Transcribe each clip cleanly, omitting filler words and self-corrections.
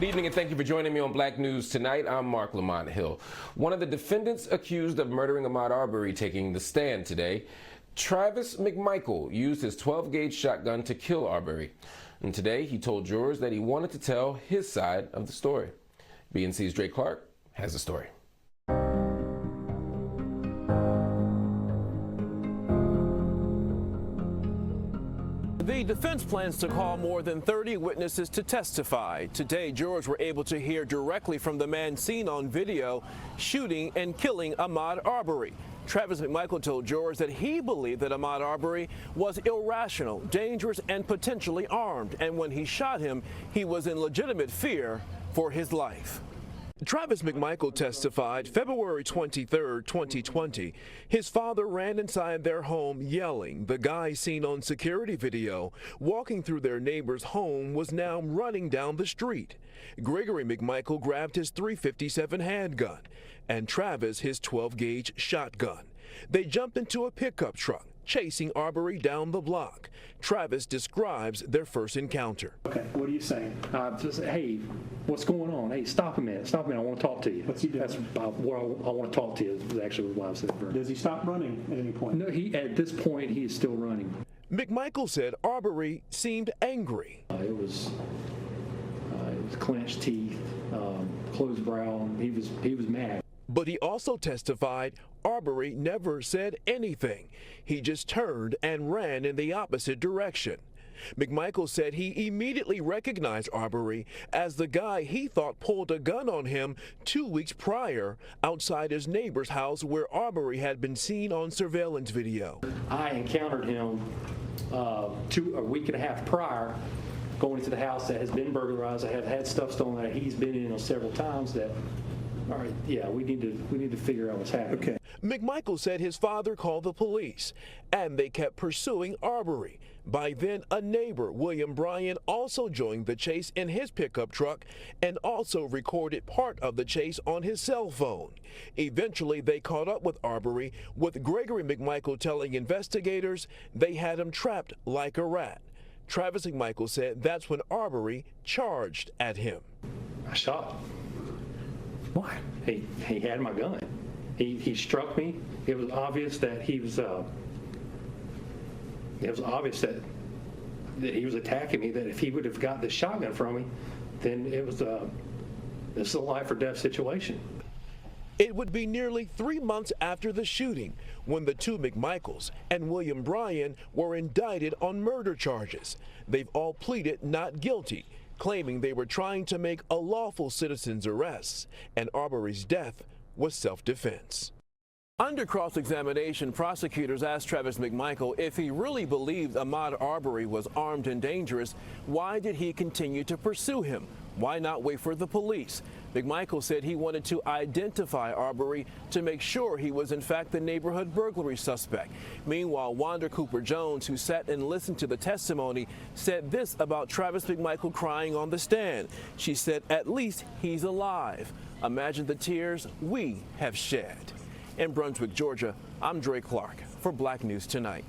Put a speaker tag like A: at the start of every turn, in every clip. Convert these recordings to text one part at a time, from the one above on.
A: Good evening and thank you for joining me on Black News Tonight. I'm Marc Lamont Hill. One of the defendants accused of murdering Ahmaud Arbery taking the stand today. Travis McMichael used his 12-gauge shotgun to kill Arbery. And today he told jurors that he wanted to tell his side of the story. BNC's Drake Clark has the story.
B: The defense plans to call more than 30 witnesses to testify. Today, jurors were able to hear directly from the man seen on video shooting and killing Ahmaud Arbery. Travis McMichael told jurors that he believed that Ahmaud Arbery was irrational, dangerous, and potentially armed. And when he shot him, he was in legitimate fear for his life. Travis McMichael testified February 23, 2020. His father ran inside their home yelling. The guy seen on security video walking through their neighbor's home was now running down the street. Gregory McMichael grabbed his .357 handgun and Travis his 12-gauge shotgun. They jumped into a pickup truck, chasing Arbery down the block. Travis describes their first encounter.
C: Okay, what are you saying? Just, hey, what's going on? Hey, stop a minute, I want to talk to you.
D: What's he doing?
C: That's what I want to talk to you is actually what I said.
D: Does he stop running at any point?
C: No, at this point, he is still running.
B: McMichael said Arbery seemed angry.
C: It was clenched teeth, closed brow, and he was mad.
B: But he also testified Arbery never said anything. He just turned and ran in the opposite direction. McMichael said he immediately recognized Arbery as the guy he thought pulled a gun on him 2 weeks prior outside his neighbor's house where Arbery had been seen on surveillance video.
C: I encountered him a week and a half prior, going into the house that has been burglarized. I have had stuff stolen that he's been in several times that. All right, yeah, we need to figure out what's happening.
D: Okay.
B: McMichael said his father called the police, and they kept pursuing Arbery. By then, a neighbor, William Bryan, also joined the chase in his pickup truck and also recorded part of the chase on his cell phone. Eventually, they caught up with Arbery, with Gregory McMichael telling investigators they had him trapped like a rat. Travis McMichael said that's when Arbery charged at him.
C: I shot him. Why? He had my gun. He struck me. It was obvious that he was. It was obvious that he was attacking me. That if he would have got the shotgun from me, then it was this is a life or death situation.
B: It would be nearly 3 months after the shooting when the two McMichaels and William Bryan were indicted on murder charges. They've all pleaded not guilty, claiming they were trying to make a lawful citizen's arrest, and Arbery's death was self-defense. Under cross-examination, prosecutors asked Travis McMichael if he really believed Ahmaud Arbery was armed and dangerous. Why did he continue to pursue him? Why not wait for the police? McMichael said he wanted to identify Arbery to make sure he was in fact the neighborhood burglary suspect. Meanwhile, Wanda Cooper Jones, who sat and listened to the testimony, said this about Travis McMichael crying on the stand. She said, "At least he's alive. Imagine the tears we have shed." In Brunswick, Georgia, I'm Drake Clark for Black News Tonight.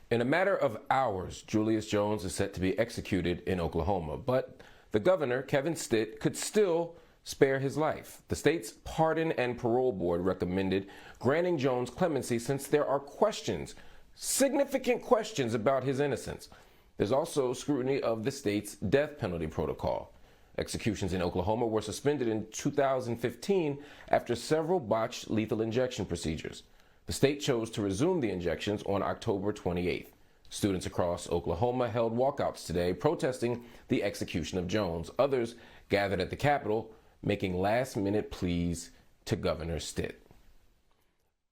A: In a matter of hours, Julius Jones is set to be executed in Oklahoma, but the governor, Kevin Stitt, could still spare his life. The state's Pardon and Parole Board recommended granting Jones clemency since there are questions, significant questions about his innocence. There's also scrutiny of the state's death penalty protocol. Executions in Oklahoma were suspended in 2015 after several botched lethal injection procedures. The state chose to resume the injections on October 28th. Students across Oklahoma held walkouts today protesting the execution of Jones. Others gathered at the Capitol, making last-minute pleas to Governor Stitt.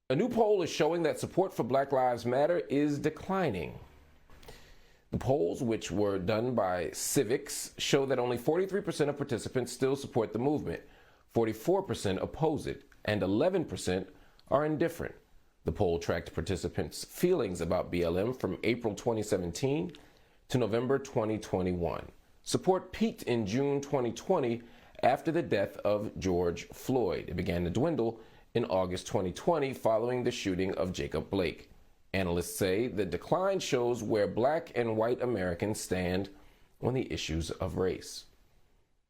A: A new poll is showing that support for Black Lives Matter is declining. The polls, which were done by Civics, show that only 43% of participants still support the movement, 44% oppose it, and 11% are indifferent. The poll tracked participants' feelings about BLM from April 2017 to November 2021. Support peaked in June 2020 after the death of George Floyd. It began to dwindle in August 2020 following the shooting of Jacob Blake. Analysts say the decline shows where Black and white Americans stand on the issues of race.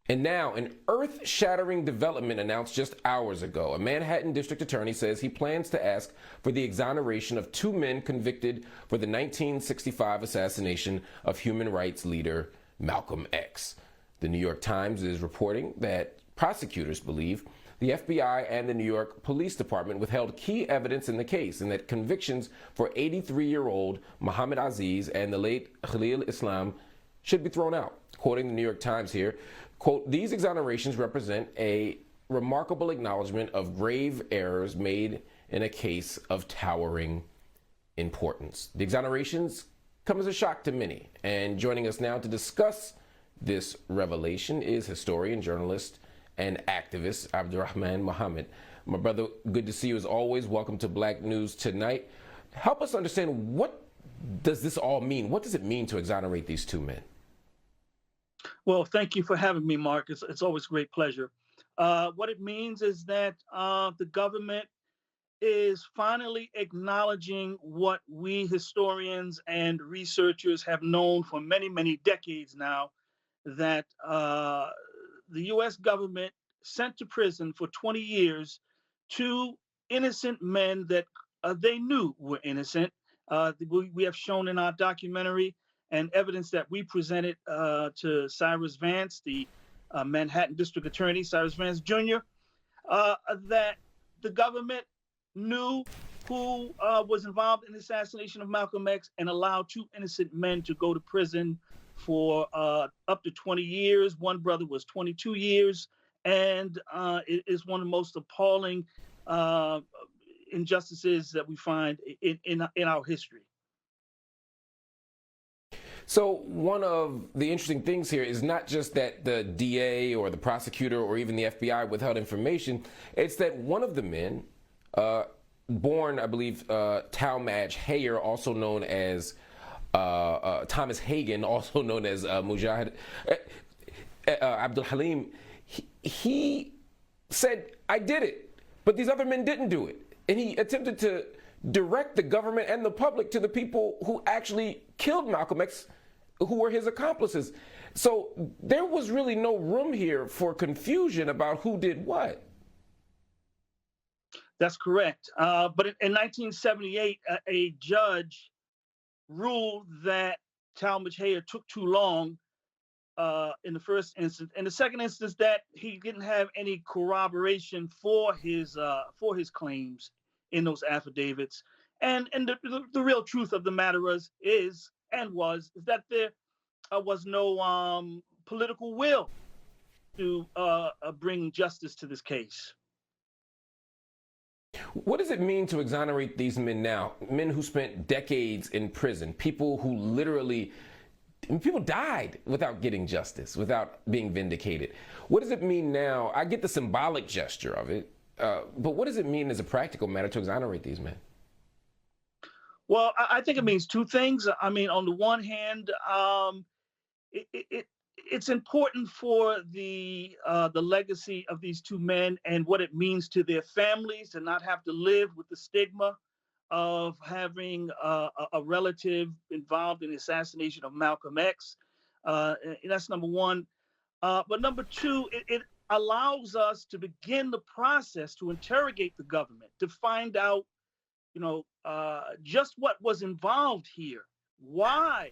A: And now, an earth-shattering development announced just hours ago. A Manhattan district attorney says he plans to ask for the exoneration of 2 men convicted for the 1965 assassination of human rights leader Malcolm X. The New York Times is reporting that prosecutors believe the FBI and the New York Police Department withheld key evidence in the case, and that convictions for 83-year-old Muhammad Aziz and the late Khalil Islam should be thrown out. Quoting the New York Times here, quote, "These exonerations represent a remarkable acknowledgement of grave errors made in a case of towering importance." The exonerations come as a shock to many. And joining us now to discuss this revelation is historian, journalist, and activist Abdur-Rahman Muhammad. My brother, good to see you as always. Welcome to Black News Tonight. Help us understand, what does this all mean? What does it mean to exonerate these 2 men?
D: Well, thank you for having me, Mark. It's always a great pleasure. What it means is that the government is finally acknowledging what we historians and researchers have known for many, many decades now, that the U.S. government sent to prison for 20 years 2 innocent men that they knew were innocent. We have shown in our documentary and evidence that we presented to Cyrus Vance, the Manhattan District Attorney, Cyrus Vance Jr., that the government knew who was involved in the assassination of Malcolm X and allowed 2 innocent men to go to prison for up to 20 years. One brother was 22 years, and it is one of the most appalling injustices that we find in our history.
A: So one of the interesting things here is not just that the DA or the prosecutor or even the FBI withheld information. It's that one of the men, born, I believe, Talmadge Hayer, also known as Thomas Hagen, also known as Mujahid, Abdul Halim, he said, "I did it," but these other men didn't do it. And he attempted to direct the government and the public to the people who actually killed Malcolm X, who were his accomplices. So there was really no room here for confusion about who did what.
D: That's correct. But in 1978, a judge ruled that Talmadge Hayer took too long in the first instance. In the second instance, that he didn't have any corroboration for his claims in those affidavits. And the real truth of the matter was that there was no political will to bring justice to this case.
A: What does it mean to exonerate these men now? Men who spent decades in prison, people who literally, people died without getting justice, without being vindicated. What does it mean now? I get the symbolic gesture of it, but what does it mean as a practical matter to exonerate these men?
D: Well, I think it means 2 things. I mean, on the one hand, it's important for the legacy of these 2 men and what it means to their families to not have to live with the stigma of having a relative involved in the assassination of Malcolm X. That's number one. But number 2, it allows us to begin the process to interrogate the government, to find out, just what was involved here. Why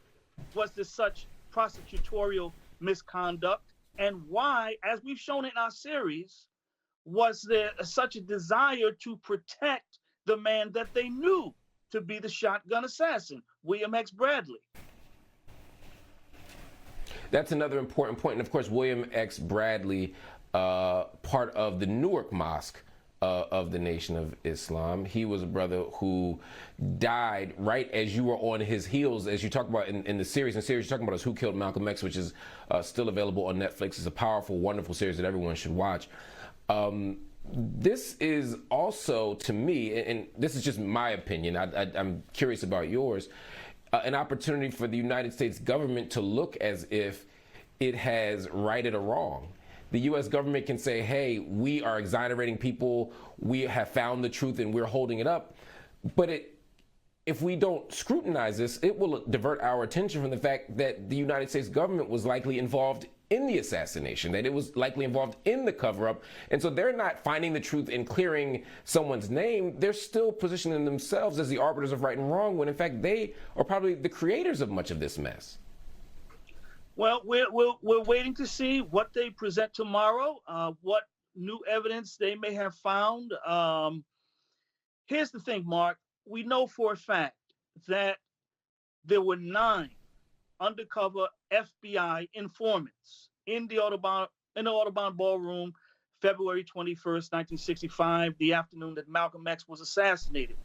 D: was there such prosecutorial misconduct? And why, as we've shown in our series, was there such a desire to protect the man that they knew to be the shotgun assassin, William X. Bradley?
A: That's another important point. And of course, William X. Bradley, part of the Newark Mosque of the Nation of Islam. He was a brother who died right as you were on his heels, as you talk about in the series. In the series you're talking about is Who Killed Malcolm X, which is still available on Netflix. It's a powerful, wonderful series that everyone should watch. This is also, to me, and this is just my opinion, I'm curious about yours, an opportunity for the United States government to look as if it has righted a wrong. The U.S. government can say, hey, we are exonerating people, we have found the truth and we're holding it up. But if we don't scrutinize this, it will divert our attention from the fact that the United States government was likely involved in the assassination, that it was likely involved in the cover-up. And so they're not finding the truth in clearing someone's name. They're still positioning themselves as the arbiters of right and wrong, when in fact they are probably the creators of much of this mess.
D: Well, we're waiting to see what they present tomorrow, what new evidence they may have found. Here's the thing, Mark. We know for a fact that there were 9 undercover FBI informants in the Audubon Ballroom, February 21st, 1965, the afternoon that Malcolm X was assassinated.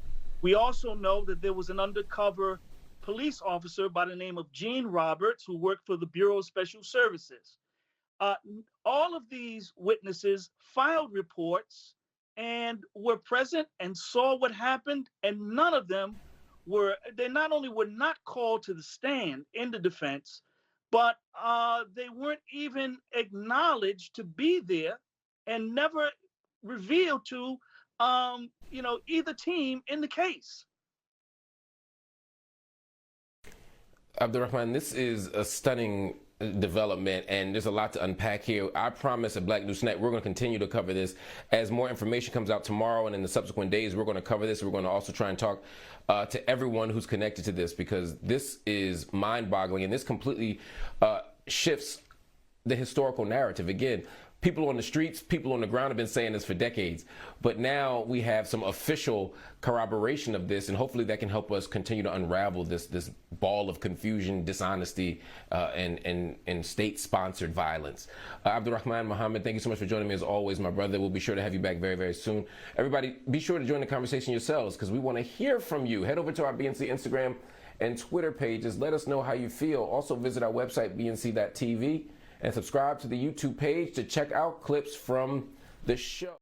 D: We also know that there was an undercover police officer by the name of Gene Roberts who worked for the Bureau of Special Services. All of these witnesses filed reports and were present and saw what happened, and none of them they not only were not called to the stand in the defense, but they weren't even acknowledged to be there and never revealed to either team in the case.
A: Abdur-Rahman, this is a stunning development, and there's a lot to unpack here. I promise at Black News Tonight we're going to continue to cover this as more information comes out tomorrow, and in the subsequent days we're going to cover this. We're going to also try and talk to everyone who's connected to this, because this is mind-boggling, and this completely shifts the historical narrative. Again, people on the streets, people on the ground have been saying this for decades, but now we have some official corroboration of this, and hopefully that can help us continue to unravel this ball of confusion, dishonesty, and state-sponsored violence. Abdur-Rahman Muhammad, thank you so much for joining me as always, my brother. We'll be sure to have you back very, very soon. Everybody, be sure to join the conversation yourselves, because we want to hear from you. Head over to our BNC Instagram and Twitter pages. Let us know how you feel. Also visit our website, bnc.tv, and subscribe to the YouTube page to check out clips from the show.